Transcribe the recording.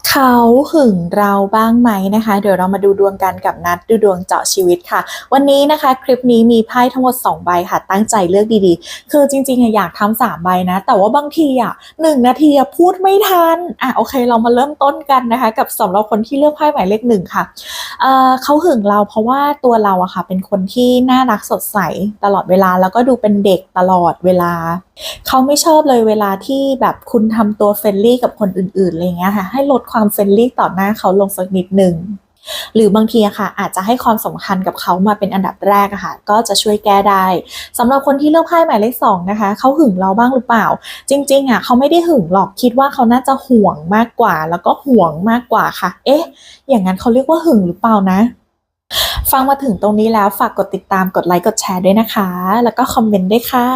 เขาหึงเราบ้างไหมนะคะเดี๋ยวเรามาดูดวงกันกับนัดดูดวงเจาะชีวิตค่ะวันนี้นะคะคลิปนี้มีไพ่ทั้งหมด2ใบค่ะตั้งใจเลือกดีๆคือจริงๆอยากทำ3ใบนะแต่ว่าบางที1นาทีพูดไม่ทันโอเคเรามาเริ่มต้นกันนะคะกับสำหรับคนที่เลือกไพ่หมายเลข1ค่ะเขาหึงเราเพราะว่าตัวเราค่ะเป็นคนที่น่ารักสดใสตลอดเวลาแล้วก็ดูเป็นเด็กตลอดเวลา เขาไม่ชอบเลยเวลาที่แบบคุณทำตัวเฟรนลี่กับคนอื่นๆอะไรเงี้ยค่ะให้ลดความเฟรนลี่ต่อหน้าเขาลงสักนิดหนึ่งหรือบางทีค่ะอาจจะให้ความสำคัญกับเขามาเป็นอันดับแรกค่ะก็จะช่วยแก้ได้สำหรับคนที่เลือกไพ่หมายเลข2นะคะเขาหึงเราบ้างหรือเปล่าจริงๆเขาไม่ได้หึงหรอกคิดว่าเขาน่าจะห่วงมากกว่าแล้วก็ห่วงมากกว่าค่ะเอ๊ะอย่างนั้นเขาเรียกว่าหึงหรือเปล่านะฟังมาถึงตรงนี้แล้วฝากกดติดตามกดไลค์กดแชร์ด้วยนะคะแล้วก็คอมเมนต์ด้วยค่ะ